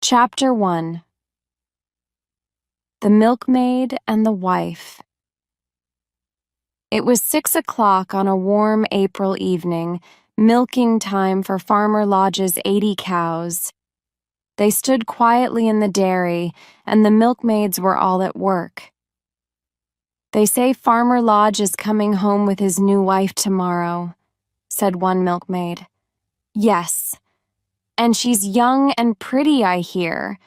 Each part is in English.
Chapter 1. The Milkmaid and the Wife. It was 6 o'clock on a warm April evening, milking time for Farmer Lodge's 80 cows. They stood quietly in the dairy, and the milkmaids were all at work. "They say Farmer Lodge is coming home with his new wife tomorrow," said one milkmaid. "Yes, and she's young and pretty, I hear,"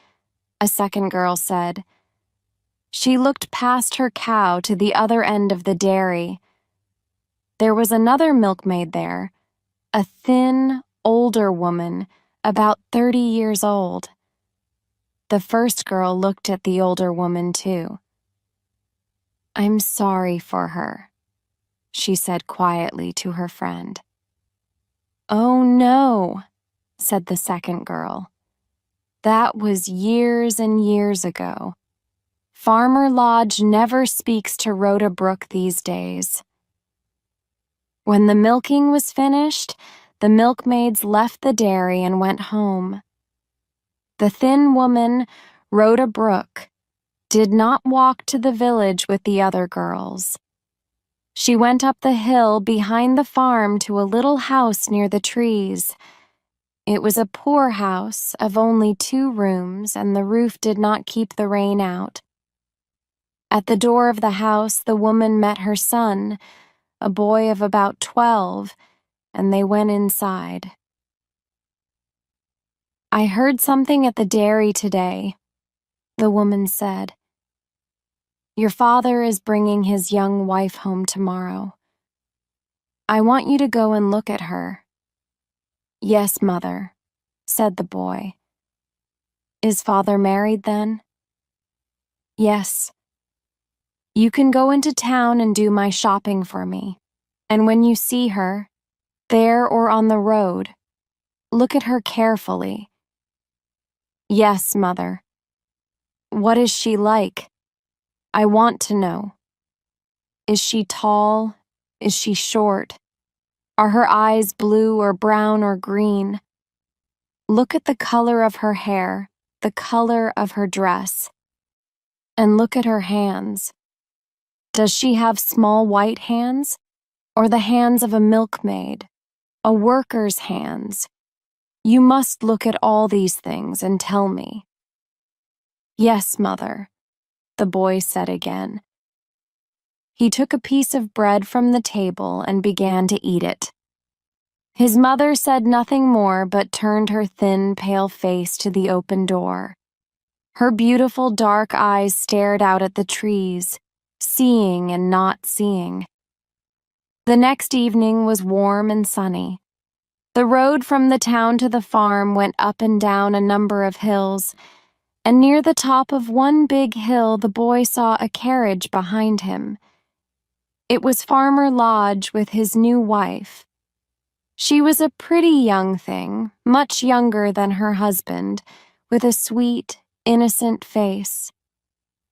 a second girl said. She looked past her cow to the other end of the dairy. There was another milkmaid there, a thin, older woman, about 30 years old. The first girl looked at the older woman, too. "I'm sorry for her," she said quietly to her friend. "Oh, no," said the second girl. "That was years and years ago. Farmer Lodge never speaks to Rhoda Brook these days." When the milking was finished, the milkmaids left the dairy and went home. The thin woman, Rhoda Brook, did not walk to the village with the other girls. She went up the hill behind the farm to a little house near the trees. It was a poor house of only 2 rooms, and the roof did not keep the rain out. At the door of the house, the woman met her son, a boy of about 12, and they went inside. "I heard something at the dairy today," the woman said. "Your father is bringing his young wife home tomorrow. I want you to go and look at her." "Yes, mother," said the boy. "Is father married then?" "Yes." "You can go into town and do my shopping for me, and when you see her, there or on the road, look at her carefully." "Yes, mother." "What is she like? I want to know. Is she tall? Is she short? Are her eyes blue or brown or green? Look at the color of her hair, the color of her dress. And look at her hands. Does she have small white hands, or the hands of a milkmaid, a worker's hands? You must look at all these things and tell me." "Yes, mother," the boy said again. He took a piece of bread from the table and began to eat it. His mother said nothing more but turned her thin, pale face to the open door. Her beautiful dark eyes stared out at the trees, seeing and not seeing. The next evening was warm and sunny. The road from the town to the farm went up and down a number of hills, and near the top of one big hill the boy saw a carriage behind him. It was Farmer Lodge with his new wife. She was a pretty young thing, much younger than her husband, with a sweet, innocent face.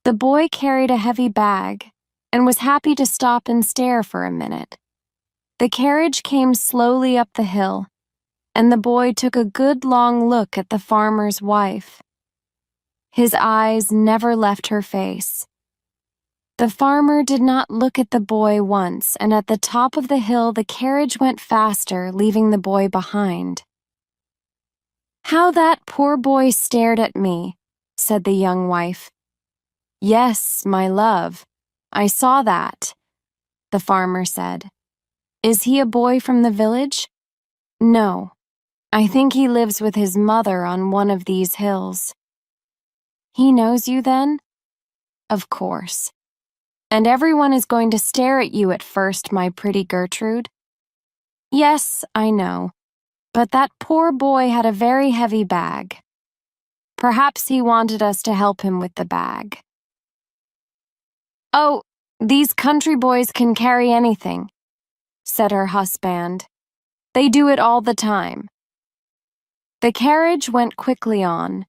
The boy carried a heavy bag and was happy to stop and stare for a minute. The carriage came slowly up the hill, and the boy took a good long look at the farmer's wife. His eyes never left her face. The farmer did not look at the boy once, and at the top of the hill the carriage went faster, leaving the boy behind. "How that poor boy stared at me," said the young wife. "Yes, my love, I saw that," the farmer said. "Is he a boy from the village?" "No, I think he lives with his mother on one of these hills." "He knows you then?" "Of course. And everyone is going to stare at you at first, my pretty Gertrude." "Yes, I know, but that poor boy had a very heavy bag. Perhaps he wanted us to help him with the bag." "Oh, these country boys can carry anything," said her husband. "They do it all the time." The carriage went quickly on.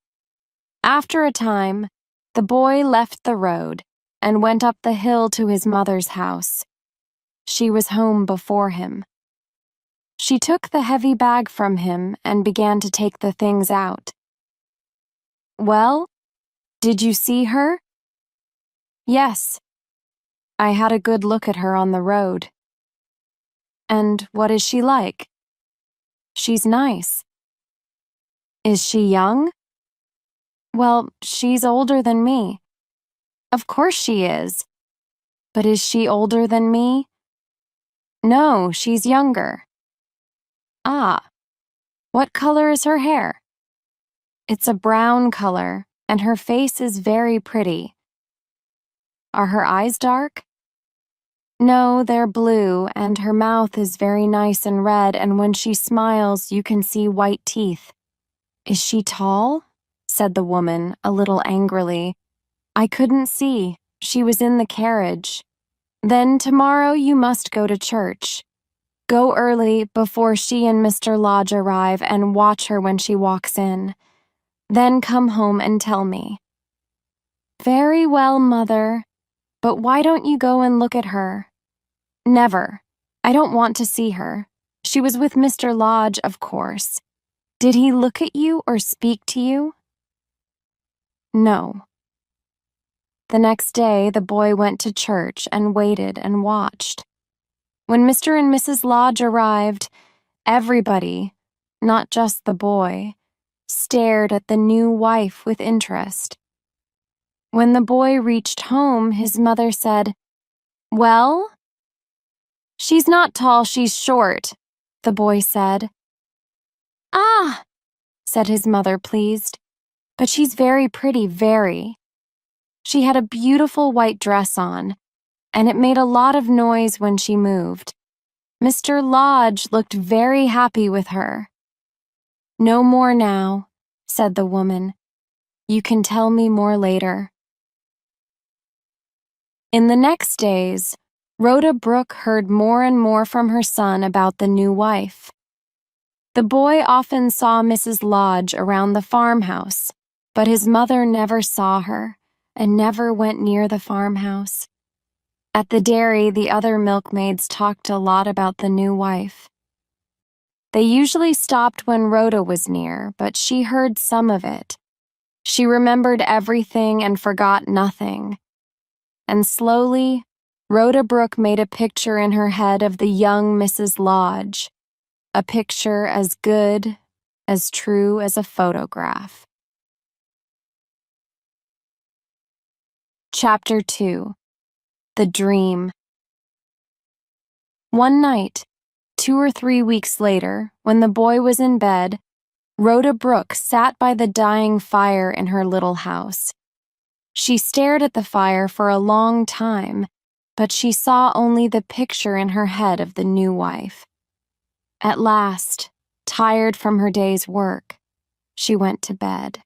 After a time, the boy left the road and went up the hill to his mother's house. She was home before him. She took the heavy bag from him and began to take the things out. Well, did you see her? Yes. I had a good look at her on the road. And what is she like? She's nice. Is she young? Well, she's older than me. Of course she is. But is she older than me? No, she's younger. Ah, what color is her hair? It's a brown color, and her face is very pretty. Are her eyes dark? No, they're blue, and her mouth is very nice and red, and when she smiles, you can see white teeth. Is she tall? Said the woman, a little angrily. I couldn't see. She was in the carriage. Then tomorrow you must go to church. Go early before she and Mr. Lodge arrive and watch her when she walks in. Then come home and tell me. Very well, Mother. But why don't you go and look at her? Never. I don't want to see her. She was with Mr. Lodge, of course. Did he look at you or speak to you? No. The next day, the boy went to church and waited and watched. When Mr. and Mrs. Lodge arrived, everybody, not just the boy, stared at the new wife with interest. When the boy reached home, his mother said, Well? She's not tall, she's short, the boy said. Ah, said his mother, pleased. But she's very pretty, very. She had a beautiful white dress on, and it made a lot of noise when she moved. Mr. Lodge looked very happy with her. No more now, said the woman. You can tell me more later. In the next days, Rhoda Brooke heard more and more from her son about the new wife. The boy often saw Mrs. Lodge around the farmhouse, but his mother never saw her and never went near the farmhouse. At the dairy, the other milkmaids talked a lot about the new wife. They usually stopped when Rhoda was near, but she heard some of it. She remembered everything and forgot nothing. And slowly, Rhoda Brooke made a picture in her head of the young Mrs. Lodge, a picture as good, as true as a photograph. Chapter 2. The Dream. One night, 2 or 3 weeks later, when the boy was in bed, Rhoda Brooke sat by the dying fire in her little house. She stared at the fire for a long time, but she saw only the picture in her head of the new wife. At last, tired from her day's work, she went to bed.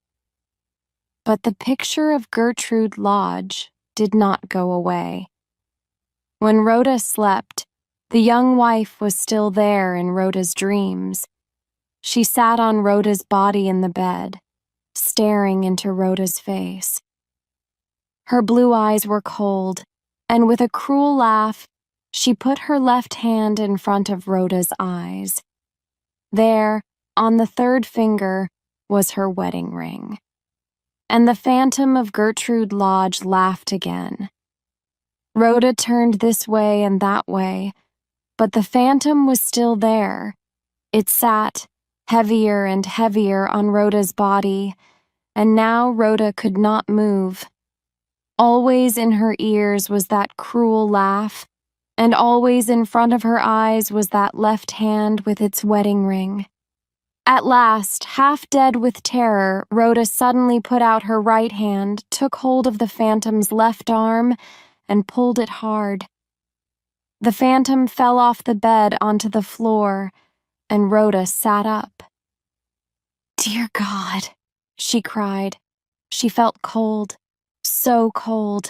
But the picture of Gertrude Lodge did not go away. When Rhoda slept, the young wife was still there in Rhoda's dreams. She sat on Rhoda's body in the bed, staring into Rhoda's face. Her blue eyes were cold, and with a cruel laugh, she put her left hand in front of Rhoda's eyes. There, on the third finger, was her wedding ring. And the phantom of Gertrude Lodge laughed again. Rhoda turned this way and that way, but the phantom was still there. It sat, heavier and heavier on Rhoda's body, and now Rhoda could not move. Always in her ears was that cruel laugh, and always in front of her eyes was that left hand with its wedding ring. At last, half dead with terror, Rhoda suddenly put out her right hand, took hold of the phantom's left arm, and pulled it hard. The phantom fell off the bed onto the floor, and Rhoda sat up. "Dear God," she cried. She felt cold, so cold.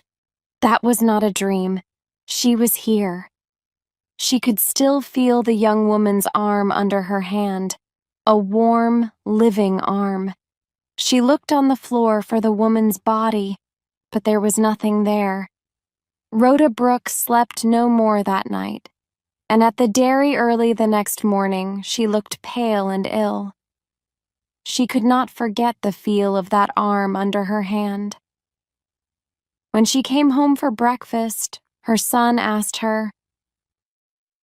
That was not a dream. She was here. She could still feel the young woman's arm under her hand, a warm, living arm. She looked on the floor for the woman's body, but there was nothing there. Rhoda Brooke slept no more that night, and at the dairy early the next morning she looked pale and ill. she could not forget the feel of that arm under her hand. When she came home for breakfast, her son asked her,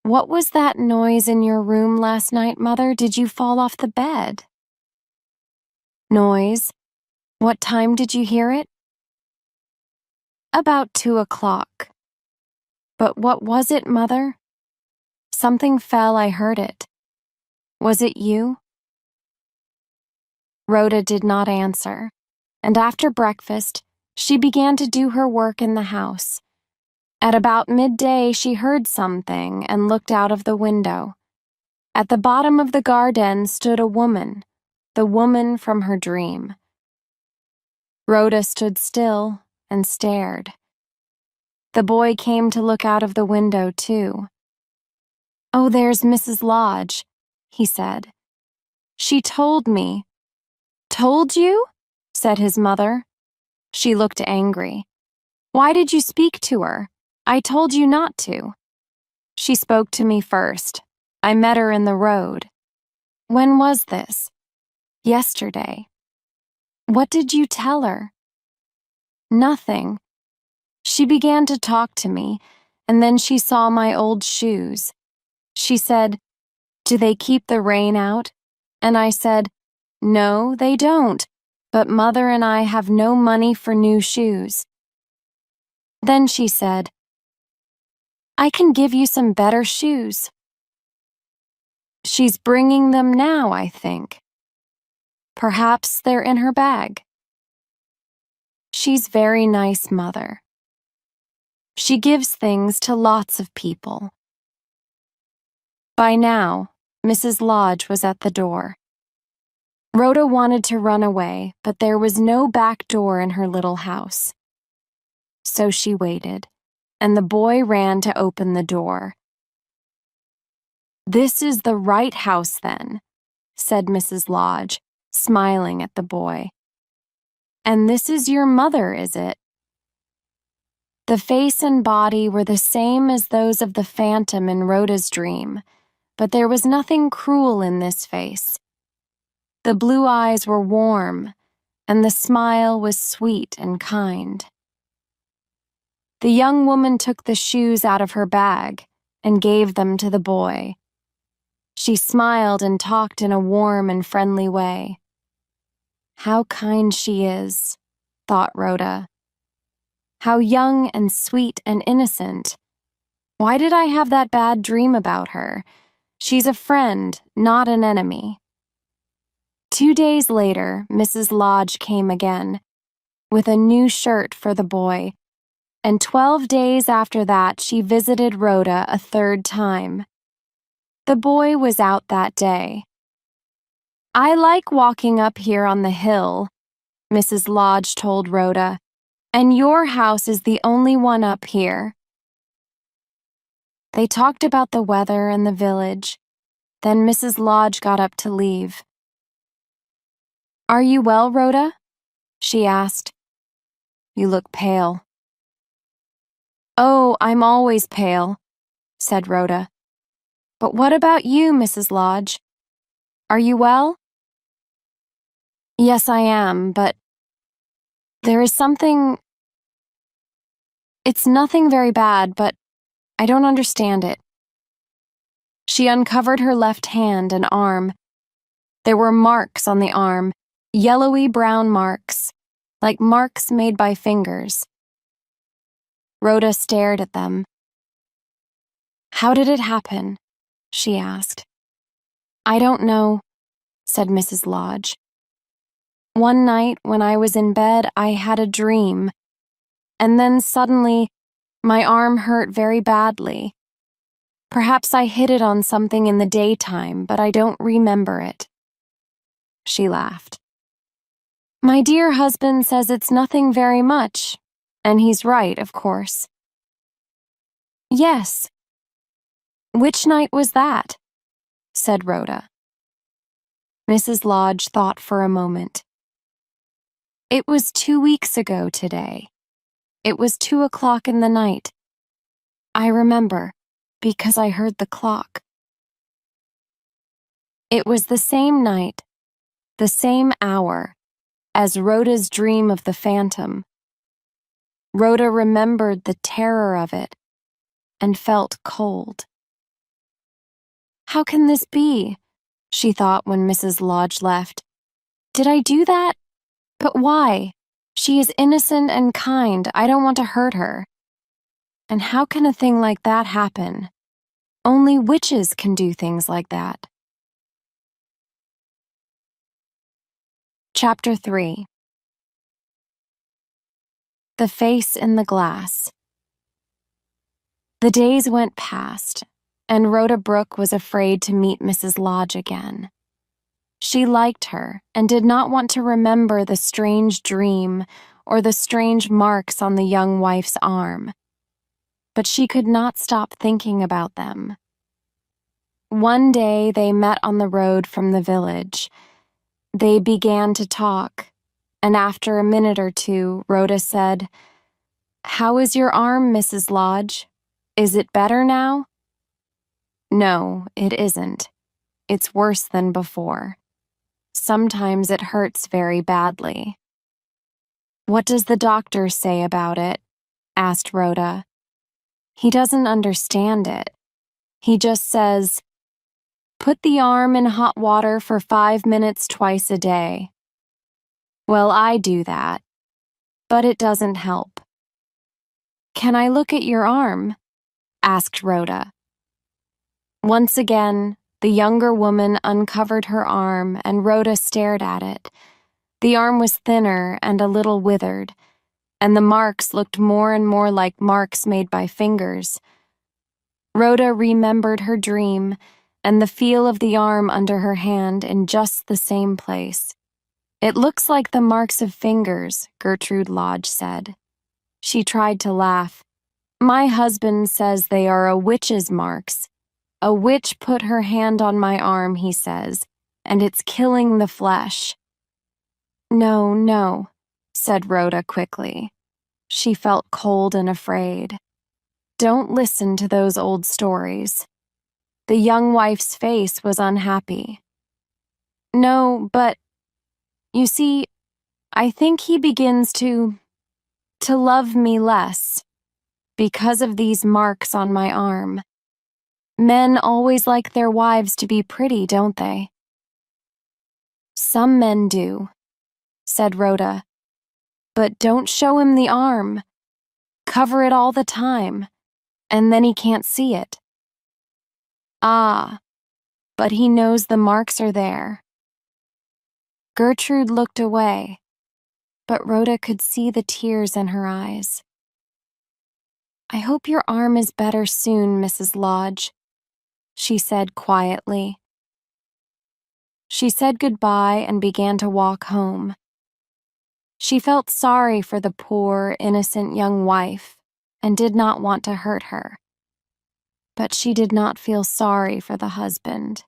"What was that noise in your room last night, Mother? Did you fall off the bed?" "Noise? What time did you hear it?" "About 2 o'clock. But what was it, Mother?" "Something fell, I heard it. Was it you?" Rhoda did not answer, and after breakfast, she began to do her work in the house. At about midday, she heard something and looked out of the window. At the bottom of the garden stood a woman, the woman from her dream. Rhoda stood still and stared. The boy came to look out of the window, too. "Oh, there's Mrs. Lodge," he said. "She told me." "Told you?" said his mother. She looked angry. "Why did you speak to her? I told you not to." "She spoke to me first. I met her in the road." "When was this?" "Yesterday." "What did you tell her?" "Nothing. She began to talk to me, and then she saw my old shoes. She said, 'Do they keep the rain out?' And I said, 'No, they don't, but Mother and I have no money for new shoes.' Then she said, 'I can give you some better shoes.' She's bringing them now, I think. Perhaps they're in her bag. She's very nice, Mother. She gives things to lots of people." By now, Mrs. Lodge was at the door. Rhoda wanted to run away, but there was no back door in her little house. So she waited, and the boy ran to open the door. "This is the right house, then," said Mrs. Lodge, smiling at the boy. "And this is your mother, is it?" The face and body were the same as those of the phantom in Rhoda's dream, but there was nothing cruel in this face. The blue eyes were warm, and the smile was sweet and kind. The young woman took the shoes out of her bag and gave them to the boy. She smiled and talked in a warm and friendly way. "How kind she is," thought Rhoda. "How young and sweet and innocent. Why did I have that bad dream about her? She's a friend, not an enemy." 2 days later, Mrs. Lodge came again, with a new shirt for the boy, and 12 days after that she visited Rhoda a third time. The boy was out that day. "I like walking up here on the hill," Mrs. Lodge told Rhoda, "and your house is the only one up here." They talked about the weather and the village. Then Mrs. Lodge got up to leave. "Are you well, Rhoda?" she asked. "You look pale." "Oh, I'm always pale," said Rhoda. "But what about you, Mrs. Lodge? Are you well?" "Yes, I am, but there is something. It's nothing very bad, but I don't understand it." She uncovered her left hand and arm. There were marks on the arm, yellowy brown marks, like marks made by fingers. Rhoda stared at them. "How did it happen?" she asked. "I don't know," said Mrs. Lodge. "One night when I was in bed, I had a dream, and then suddenly my arm hurt very badly. Perhaps I hit it on something in the daytime, but I don't remember it." She laughed. "My dear husband says it's nothing very much, and he's right, of course." "Yes." "Which night was that?" said Rhoda. Mrs. Lodge thought for a moment. "It was 2 weeks ago today. It was 2 o'clock in the night. I remember, because I heard the clock." It was the same night, the same hour, as Rhoda's dream of the phantom. Rhoda remembered the terror of it and felt cold. How can this be? She thought when Mrs. Lodge left. Did I do that? But why? She is innocent and kind. I don't want to hurt her. And how can a thing like that happen? Only witches can do things like that. Chapter 3. The Face in the Glass. The days went past, and Rhoda Brooke was afraid to meet Mrs. Lodge again. She liked her and did not want to remember the strange dream or the strange marks on the young wife's arm. But she could not stop thinking about them. One day they met on the road from the village. They began to talk, and after a minute or two, Rhoda said, "How is your arm, Mrs. Lodge? Is it better now?" "No, it isn't. It's worse than before. Sometimes it hurts very badly." "What does the doctor say about it?" asked Rhoda. "He doesn't understand it. He just says, 'Put the arm in hot water for 5 minutes twice a day.' Well, I do that, but it doesn't help." "Can I look at your arm?" asked Rhoda. Once again, the younger woman uncovered her arm and Rhoda stared at it. The arm was thinner and a little withered, and the marks looked more and more like marks made by fingers. Rhoda remembered her dream and the feel of the arm under her hand in just the same place. "It looks like the marks of fingers," Gertrude Lodge said. She tried to laugh. "My husband says they are a witch's marks. A witch put her hand on my arm, he says, and it's killing the flesh." "No, no," said Rhoda quickly. She felt cold and afraid. "Don't listen to those old stories." The young wife's face was unhappy. "No, but, you see, I think he begins to love me less, because of these marks on my arm. Men always like their wives to be pretty, don't they?" "Some men do," said Rhoda. "But don't show him the arm. Cover it all the time, and then he can't see it." "Ah, but he knows the marks are there." Gertrude looked away, but Rhoda could see the tears in her eyes. "I hope your arm is better soon, Mrs. Lodge," she said quietly. She said goodbye and began to walk home. She felt sorry for the poor, innocent young wife and did not want to hurt her. But she did not feel sorry for the husband.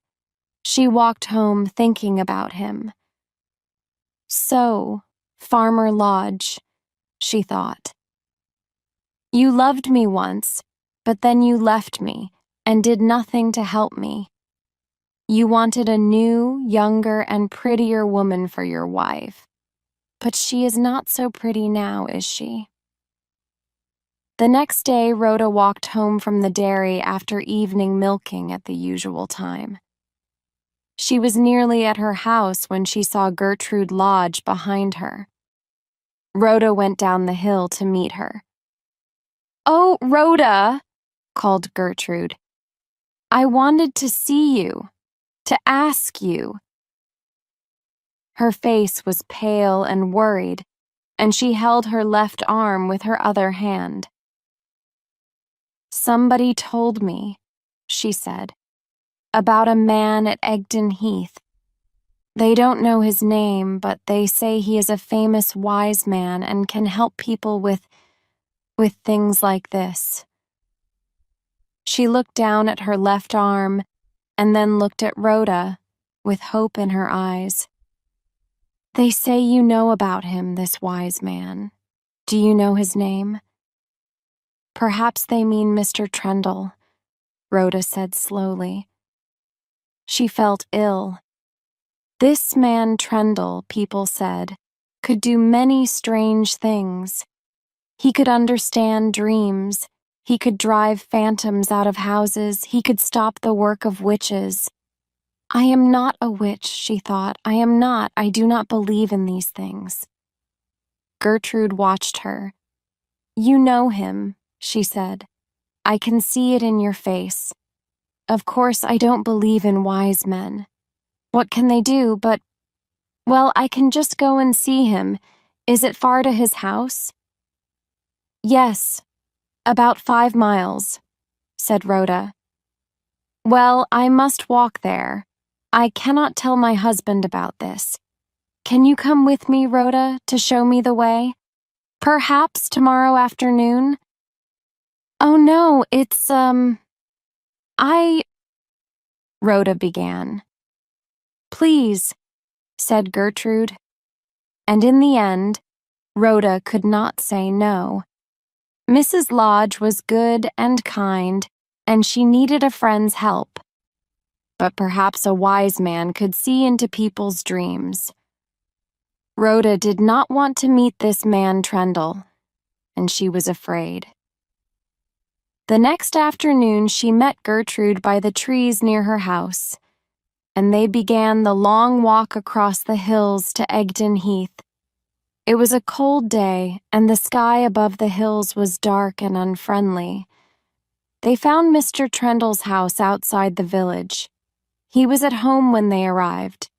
She walked home thinking about him. "So, Farmer Lodge," she thought, "you loved me once, but then you left me and did nothing to help me. You wanted a new, younger, and prettier woman for your wife. But she is not so pretty now, is she?" The next day, Rhoda walked home from the dairy after evening milking at the usual time. She was nearly at her house when she saw Gertrude Lodge behind her. Rhoda went down the hill to meet her. "Oh, Rhoda," called Gertrude. "I wanted to see you, to ask you." Her face was pale and worried, and she held her left arm with her other hand. "Somebody told me," she said, "about a man at Egdon Heath. They don't know his name, but they say he is a famous wise man and can help people with things like this." She looked down at her left arm and then looked at Rhoda with hope in her eyes. "They say you know about him, this wise man. Do you know his name?" "Perhaps they mean Mr. Trundle," Rhoda said slowly. She felt ill. This man Trendle, people said, could do many strange things. He could understand dreams. He could drive phantoms out of houses. He could stop the work of witches. I am not a witch, she thought. I am not. I do not believe in these things. Gertrude watched her. You know him, she said. I can see it in your face. Of course, I don't believe in wise men. What can they do but... Well, I can just go and see him. Is it far to his house? Yes, about 5 miles, said Rhoda. Well, I must walk there. I cannot tell my husband about this. Can you come with me, Rhoda, to show me the way? Perhaps tomorrow afternoon? Oh no, it's, Rhoda began. Please, said Gertrude. And in the end, Rhoda could not say no. Mrs. Lodge was good and kind, and she needed a friend's help. But perhaps a wise man could see into people's dreams. Rhoda did not want to meet this man Trendle, and she was afraid. The next afternoon she met Gertrude by the trees near her house, and they began the long walk across the hills to Egdon Heath. It was a cold day, and the sky above the hills was dark and unfriendly. They found Mr. Trendle's house outside the village. He was at home when they arrived.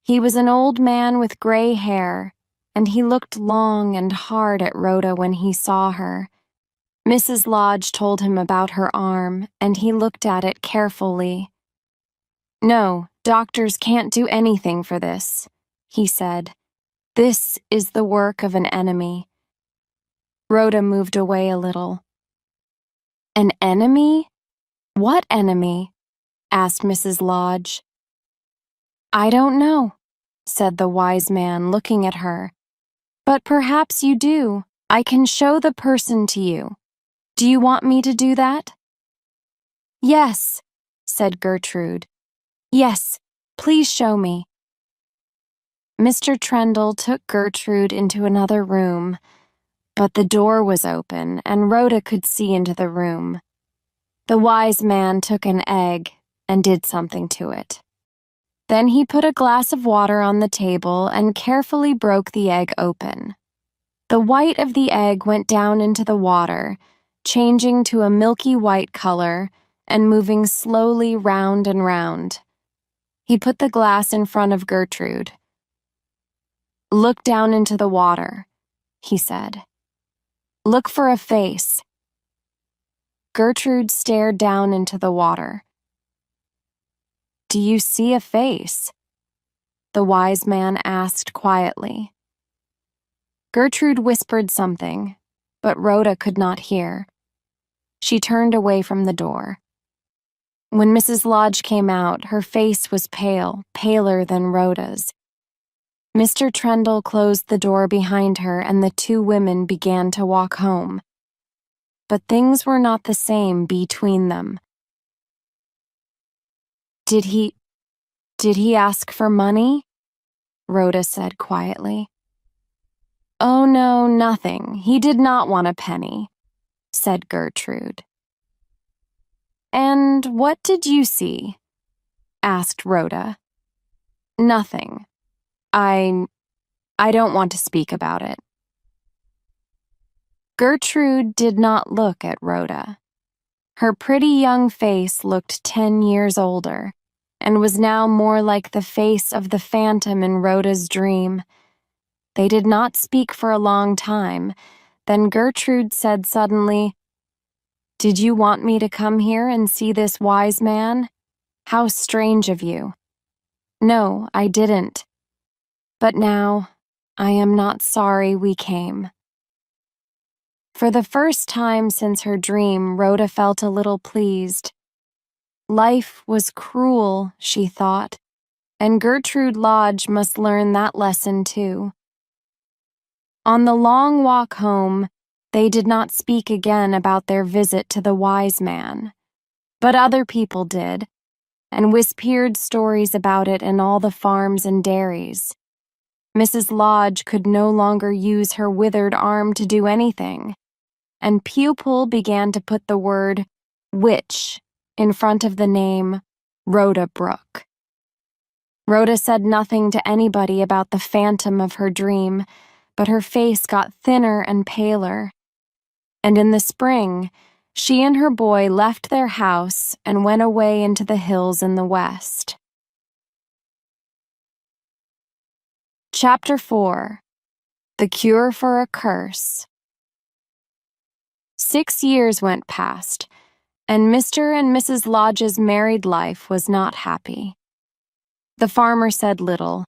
He was an old man with gray hair, and he looked long and hard at Rhoda when he saw her. Mrs. Lodge told him about her arm, and he looked at it carefully. No, doctors can't do anything for this, he said. This is the work of an enemy. Rhoda moved away a little. An enemy? What enemy? Asked Mrs. Lodge. I don't know, said the wise man, looking at her. But perhaps you do. I can show the person to you. Do you want me to do that? Yes, said Gertrude. Yes, please show me. Mr. Trendle took Gertrude into another room, but the door was open and Rhoda could see into the room. The wise man took an egg and did something to it. Then he put a glass of water on the table and carefully broke the egg open. The white of the egg went down into the water, changing to a milky white color and moving slowly round and round. He put the glass in front of Gertrude. Look down into the water, he said. Look for a face. Gertrude stared down into the water. Do you see a face? The wise man asked quietly. Gertrude whispered something, but Rhoda could not hear. She turned away from the door. When Mrs. Lodge came out, her face was pale, paler than Rhoda's. Mr. Trendle closed the door behind her and the two women began to walk home. But things were not the same between them. Did he ask for money? Rhoda said quietly. Oh no, nothing. He did not want a penny, said Gertrude. And what did you see? Asked Rhoda. Nothing. I don't want to speak about it. Gertrude did not look at Rhoda. Her pretty young face looked 10 years older, and was now more like the face of the phantom in Rhoda's dream. They did not speak for a long time. Then Gertrude said suddenly, Did you want me to come here and see this wise man? How strange of you. No, I didn't. But now, I am not sorry we came. For the first time since her dream, Rhoda felt a little pleased. Life was cruel, she thought, and Gertrude Lodge must learn that lesson too. On the long walk home, they did not speak again about their visit to the wise man. But other people did, and whispered stories about it in all the farms and dairies. Mrs. Lodge could no longer use her withered arm to do anything, and Pupil began to put the word witch in front of the name Rhoda Brooke. Rhoda said nothing to anybody about the phantom of her dream, but her face got thinner and paler. And in the spring, she and her boy left their house and went away into the hills in the west. Chapter 4. The Cure for a Curse. 6 years went past, and Mr. and Mrs. Lodge's married life was not happy. The farmer said little,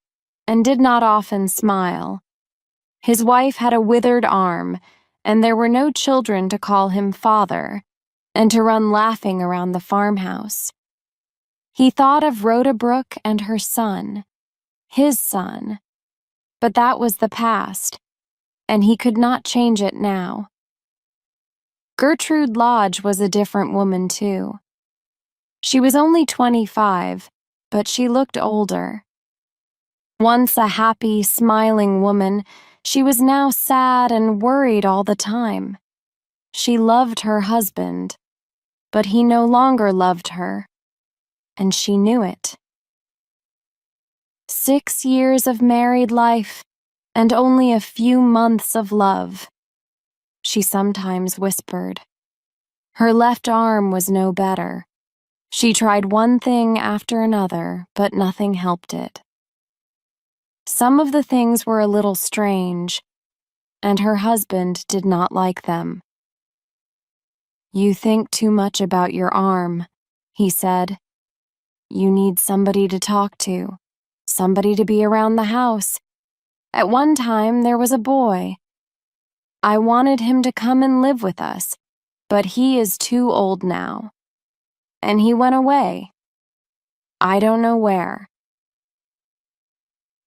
and did not often smile. His wife had a withered arm, and there were no children to call him father, and to run laughing around the farmhouse. He thought of Rhoda Brooke and her son, his son, but that was the past, and he could not change it now. Gertrude Lodge was a different woman, too. She was only 25, but she looked older. Once a happy, smiling woman, she was now sad and worried all the time. She loved her husband, but he no longer loved her, and she knew it. 6 years of married life, and only a few months of love, she sometimes whispered. Her left arm was no better. She tried one thing after another, but nothing helped it. Some of the things were a little strange, and her husband did not like them. "You think too much about your arm," he said. "You need somebody to talk to, somebody to be around the house. At one time, there was a boy. I wanted him to come and live with us, but he is too old now. And he went away. I don't know where."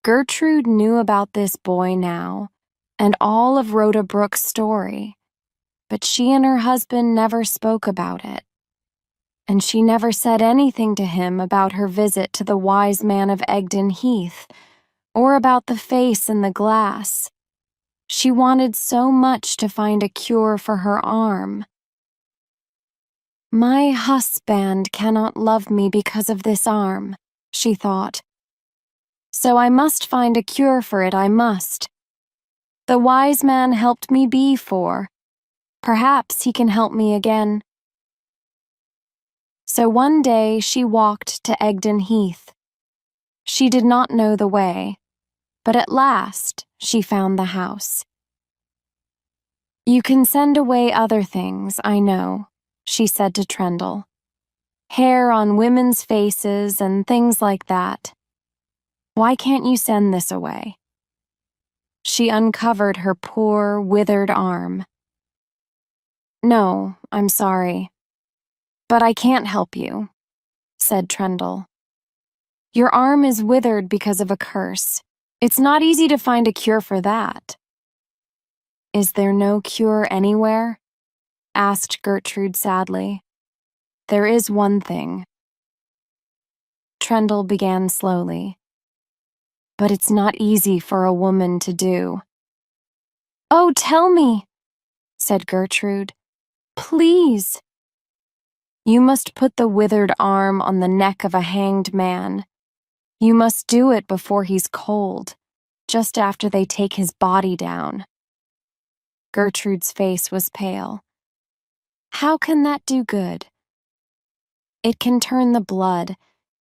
Gertrude knew about this boy now, and all of Rhoda Brooke's story, but she and her husband never spoke about it. And she never said anything to him about her visit to the wise man of Egdon Heath, or about the face in the glass. She wanted so much to find a cure for her arm. "My husband cannot love me because of this arm," she thought. "So I must find a cure for it, I must. The wise man helped me before. Perhaps he can help me again." So one day she walked to Egdon Heath. She did not know the way, but at last she found the house. "You can send away other things, I know," she said to Trendle. "Hair on women's faces and things like that. Why can't you send this away?" She uncovered her poor, withered arm. "No, I'm sorry. But I can't help you," said Trendle. "Your arm is withered because of a curse. It's not easy to find a cure for that." "Is there no cure anywhere?" asked Gertrude sadly. "There is one thing." Trendle began slowly. "But it's not easy for a woman to do." "Oh, tell me," said Gertrude. "Please." "You must put the withered arm on the neck of a hanged man. You must do it before he's cold, just after they take his body down." Gertrude's face was pale. "How can that do good?" "It can turn the blood,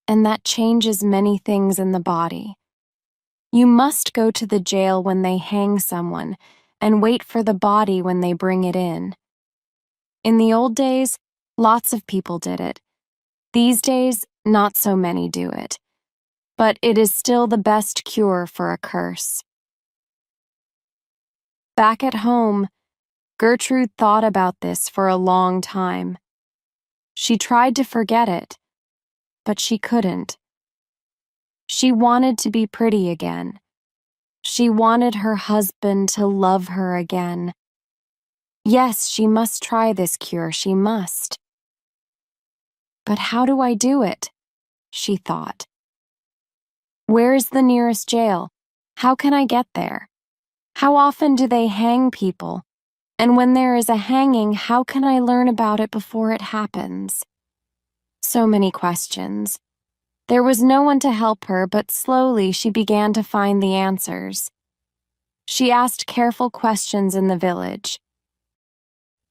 and that changes many things in the body. You must go to the jail when they hang someone, and wait for the body when they bring it in. In the old days, lots of people did it. These days, not so many do it. But it is still the best cure for a curse." Back at home, Gertrude thought about this for a long time. She tried to forget it, but she couldn't. She wanted to be pretty again. She wanted her husband to love her again. Yes, she must try this cure, she must. "But how do I do it?" she thought. Where's the nearest jail? How can I get there? How often do they hang people? And when there is a hanging, how can I learn about it before it happens? So many questions. There was no one to help her, but slowly she began to find the answers. She asked careful questions in the village.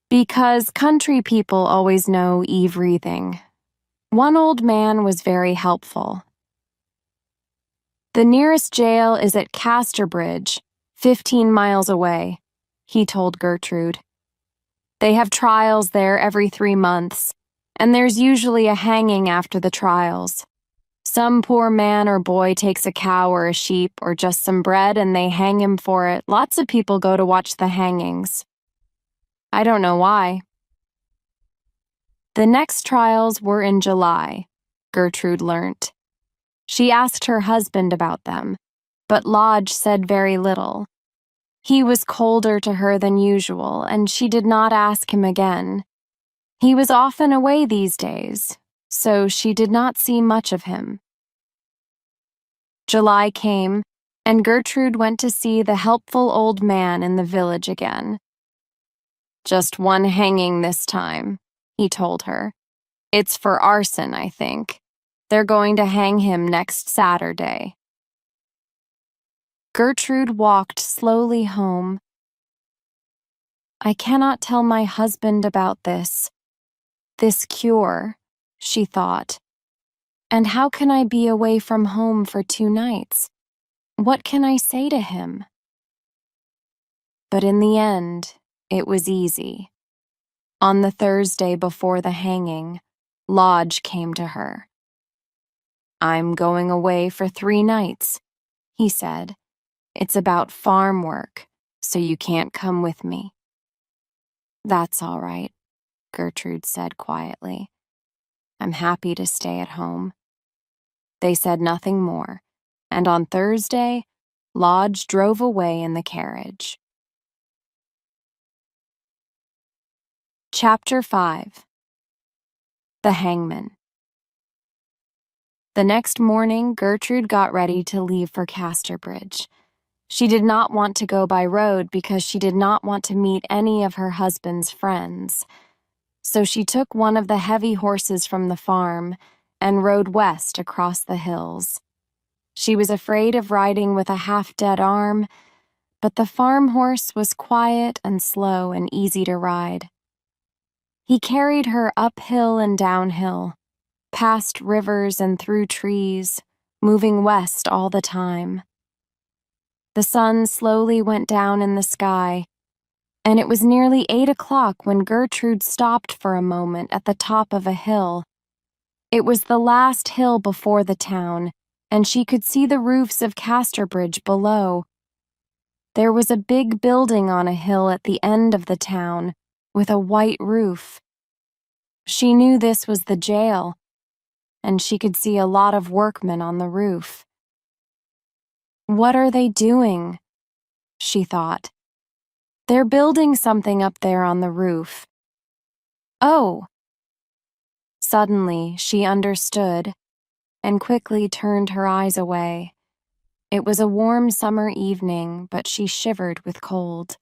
Because country people always know 𝐒𝐵𝐷𝐼ng. One old man was very helpful. The nearest jail is at Casterbridge, 15 miles away, he told Gertrude. They have trials there every 3 months, and there's usually a hanging after the trials. Some poor man or boy takes a cow or a sheep or just some bread and they hang him for it. Lots of people go to watch the hangings. I don't know why. The next trials were in July, Gertrude learnt. She asked her husband about them, but 𝐒𝐭𝐨𝐫𝐞 said very little. He was colder to her than usual, and she did not ask him again. He was often away these days, so she did not see much of him. July came, and Gertrude went to see the helpful old man in the village again. Just one hanging this time, he told her. It's for arson, I think. They're going to hang him next Saturday. Gertrude walked slowly home. I cannot tell my husband about this cure, she thought. And how can I be away from home for 2 nights? What can I say to him? But in the end, it was easy. On the Thursday before the hanging, 𝐒𝐭𝐨𝐫𝐞 came to her. I'm going away for 3 nights, he said. It's about farm work, so you can't come with me. That's all right, Gertrude said quietly. I'm happy to stay at home. They said nothing more, and on Thursday, 𝐒𝐭𝐨𝐫𝐞 drove away in the carriage. Chapter 5. The Hangman. The next morning, Gertrude got ready to leave for Casterbridge. She did not want to go by road because she did not want to meet any of her husband's friends. So she took one of the heavy horses from the farm and rode west across the hills. She was afraid of riding with a half-dead arm, but the farm horse was quiet and slow and easy to ride. He carried her uphill and downhill, past rivers and through trees, moving west all the time. The sun slowly went down in the sky, and it was nearly 8 o'clock when Gertrude stopped for a moment at the top of a hill. It was the last hill before the town, and she could see the roofs of Casterbridge below. There was a big building on a hill at the end of the town, with a white roof. She knew this was the jail, and she could see a lot of workmen on the roof. What are they doing? She thought. They're building something up there on the roof. Oh! Suddenly, she understood, and quickly turned her eyes away. It was a warm summer evening, but she shivered with cold.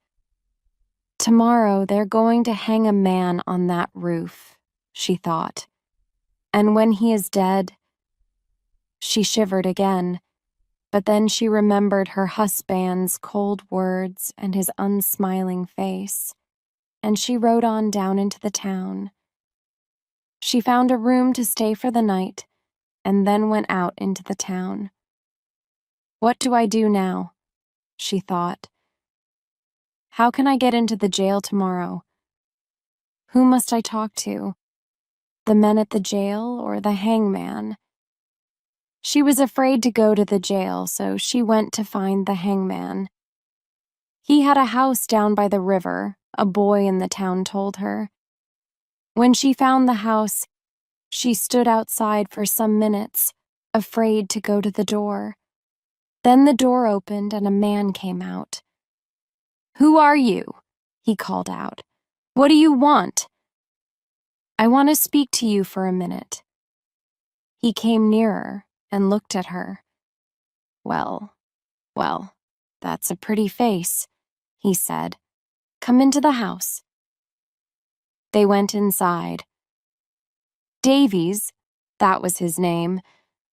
Tomorrow they're going to hang a man on that roof, she thought. And when he is dead, she shivered again, but then she remembered her husband's cold words and his unsmiling face, and she rode on down into the town. She found a room to stay for the night, and then went out into the town. What do I do now? She thought. How can I get into the jail tomorrow? Who must I talk to? The men at the jail or the hangman? She was afraid to go to the jail, so she went to find the hangman. He had a house down by the river, a boy in the town told her. When she found the house, she stood outside for some minutes, afraid to go to the door. Then the door opened and a man came out. Who are you? He called out. What do you want? I want to speak to you for a minute. He came nearer and looked at her. "Well, well, that's a pretty face," he said. "Come into the house." They went inside. Davies, that was his name,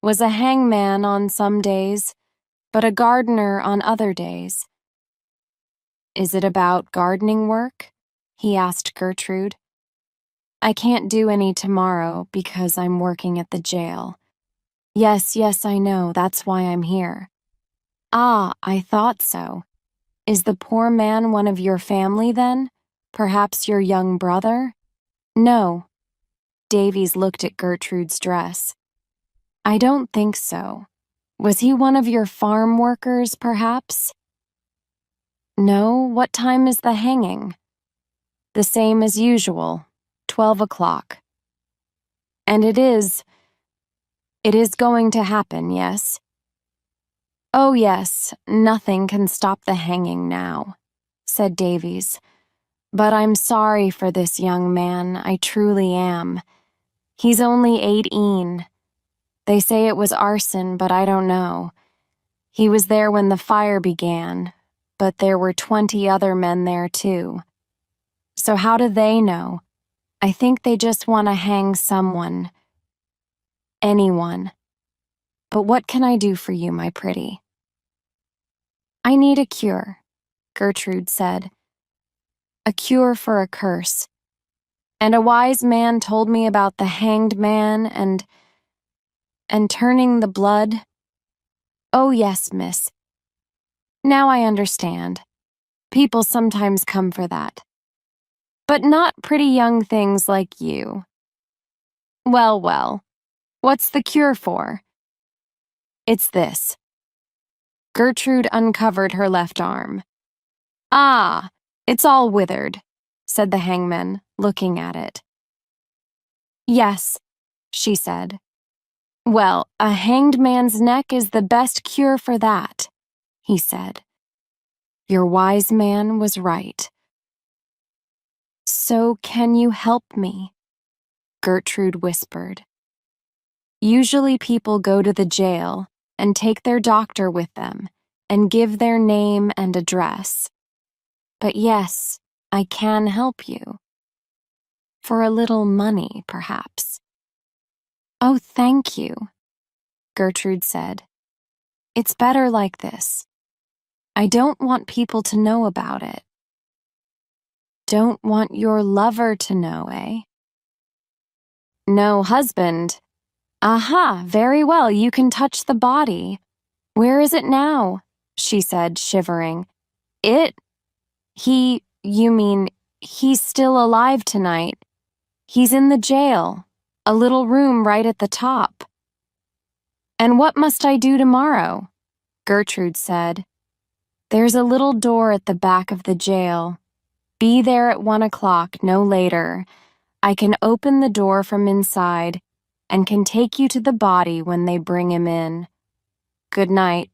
was a hangman on some days, but a gardener on other days. "Is it about gardening work?" he asked Gertrude. "I can't do any tomorrow because I'm working at the jail." Yes, I know, that's why I'm here." "Ah, I thought so. Is the poor man one of your family then? Perhaps your young brother?" "No." Davies looked at Gertrude's dress. "I don't think so. Was he one of your farm workers, perhaps?" "No, what time is the hanging?" "The same as usual, 12 o'clock. "And it is going to happen, yes?" "Oh yes, nothing can stop the hanging now," said Davies. "But I'm sorry for this young man, I truly am. He's only 18. They say it was arson, but I don't know. He was there when the fire began, but there were 20 other men there too. So how do they know? I think they just want to hang someone. Anyone. But what can I do for you, my pretty?" "I need a cure," Gertrude said. "A cure for a curse. And a wise man told me about the hanged man and turning the blood." "Oh yes, miss. Now I understand. People sometimes come for that. But not pretty young things like you." Well, what's the cure for?" "It's this." Gertrude uncovered her left arm. "Ah, it's all withered," said the hangman, looking at it. "Yes," she said. "Well, a hanged man's neck is the best cure for that," he said. "Your wise man was right." "So can you help me?" Gertrude whispered. Usually people go to the jail and take their doctor with them and give their name and address. But yes, I can help you. For a little money, perhaps. "Oh, thank you," Gertrude said. "It's better like this. I don't want people to know about it." "Don't want your lover to know, eh?" "No, husband." "Aha, very well, you can touch the body." "Where is it now?" she said, shivering. You mean, he's still alive tonight. He's in the jail, a little room right at the top." "And what must I do tomorrow?" Gertrude said. "There's a little door at the back of the jail. Be there at 1 o'clock, no later. I can open the door from inside and can take you to the body when they bring him in. Good night.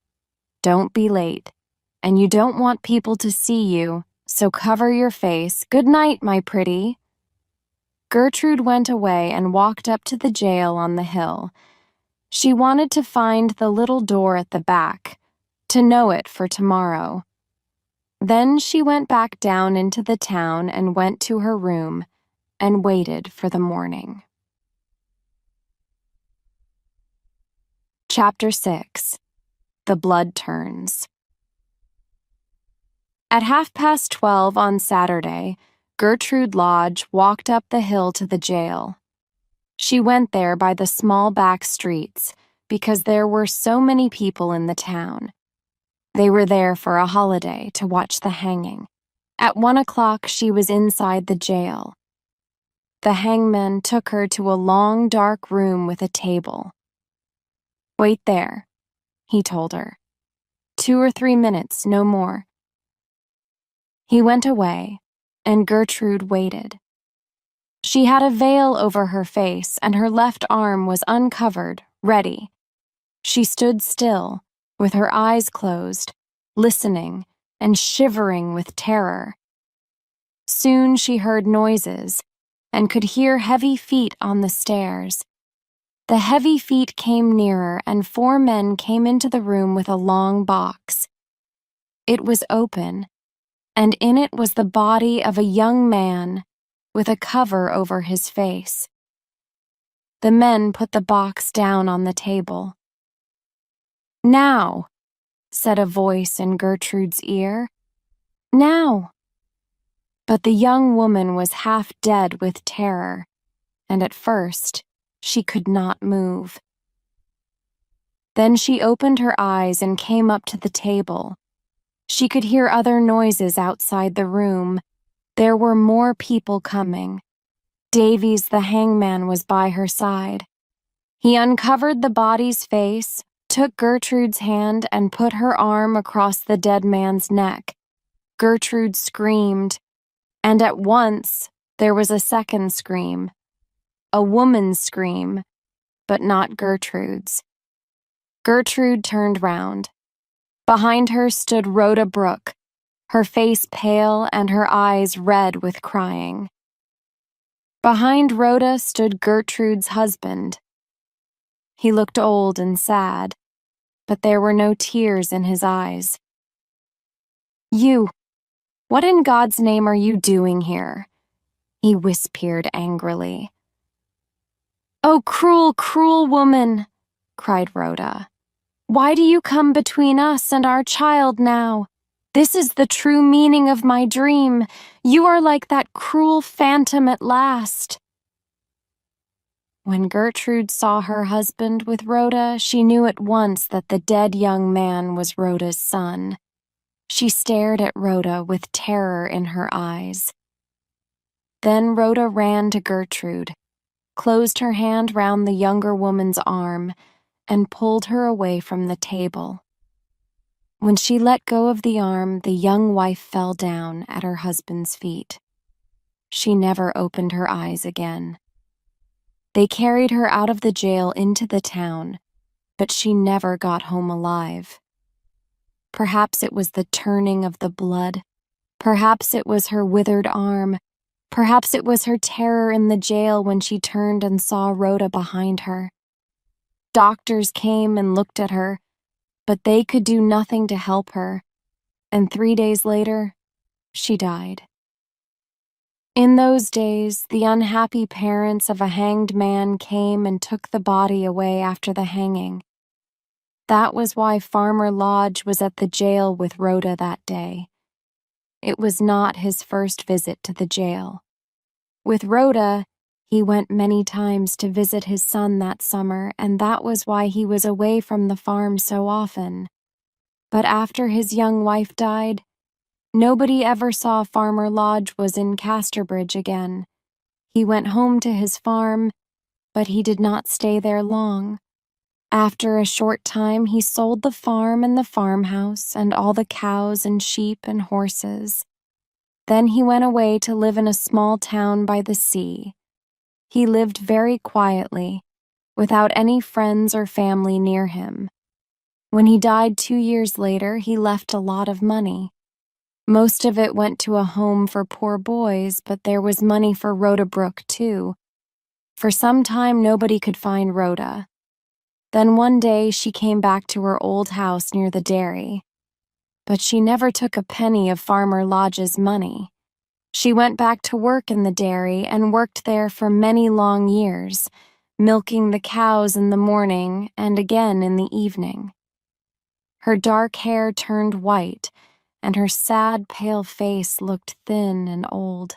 Don't be late. And you don't want people to see you, so cover your face. Good night, my pretty." Gertrude went away and walked up to the jail on the hill. She wanted to find the little door at the back, to know it for tomorrow. Then she went back down into the town and went to her room and waited for the morning. Chapter 6. The Blood Turns. At 12:30 on Saturday, Gertrude Lodge walked up the hill to the jail. She went there by the small back streets because there were so many people in the town. They were there for a holiday to watch the hanging. At 1 o'clock, she was inside the jail. The hangman took her to a long, dark room with a table. "Wait there," he told her. 2 or 3 minutes, no more." He went away, and Gertrude waited. She had a veil over her face, and her left arm was uncovered, ready. She stood still, with her eyes closed, listening and shivering with terror. Soon she heard noises and could hear heavy feet on the stairs. The heavy feet came nearer, and 4 men came into the room with a long box. It was open, and in it was the body of a young man with a cover over his face. The men put the box down on the table. "Now," said a voice in Gertrude's ear. "Now." But the young woman was half dead with terror, and at first she could not move. Then she opened her eyes and came up to the table. She could hear other noises outside the room. There were more people coming. Davies the hangman was by her side. He uncovered the body's face, took Gertrude's hand, and put her arm across the dead man's neck. Gertrude screamed, and at once there was a second scream. A woman's scream, but not Gertrude's. Gertrude turned round. Behind her stood Rhoda Brooke, her face pale and her eyes red with crying. Behind Rhoda stood Gertrude's husband. He looked old and sad, but there were no tears in his eyes. "You, what in God's name are you doing here?" he whispered angrily. "Oh, cruel, cruel woman," cried Rhoda. "Why do you come between us and our child now? This is the true meaning of my dream. You are like that cruel phantom at last." When Gertrude saw her husband with Rhoda, she knew at once that the dead young man was Rhoda's son. She stared at Rhoda with terror in her eyes. Then Rhoda ran to Gertrude, closed her hand round the younger woman's arm, and pulled her away from the table. When she let go of the arm, the young wife fell down at her husband's feet. She never opened her eyes again. They carried her out of the jail into the town, but she never got home alive. Perhaps it was the turning of the blood. Perhaps it was her withered arm. Perhaps it was her terror in the jail when she turned and saw Rhoda behind her. Doctors came and looked at her, but they could do nothing to help her, and 3 days later, she died. In those days, the unhappy parents of a hanged man came and took the body away after the hanging. That was why Farmer Lodge was at the jail with Rhoda that day. It was not his first visit to the jail. With Rhoda, he went many times to visit his son that summer, and that was why he was away from the farm so often. But after his young wife died, nobody ever saw Farmer Lodge was in Casterbridge again. He went home to his farm, but he did not stay there long. After a short time, he sold the farm and the farmhouse and all the cows and sheep and horses. Then he went away to live in a small town by the sea. He lived very quietly, without any friends or family near him. When he died 2 years later, he left a lot of money. Most of it went to a home for poor boys, but there was money for Rhoda Brooke, too. For some time, nobody could find Rhoda. Then one day, she came back to her old house near the dairy. But she never took a penny of Farmer Lodge's money. She went back to work in the dairy and worked there for many long years, milking the cows in the morning and again in the evening. Her dark hair turned white, and her sad, pale face looked thin and old.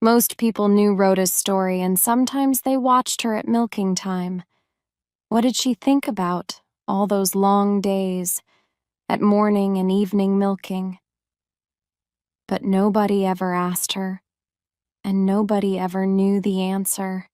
Most people knew Rhoda's story, and sometimes they watched her at milking time. What did she think about all those long days, at morning and evening milking? But nobody ever asked her, and nobody ever knew the answer.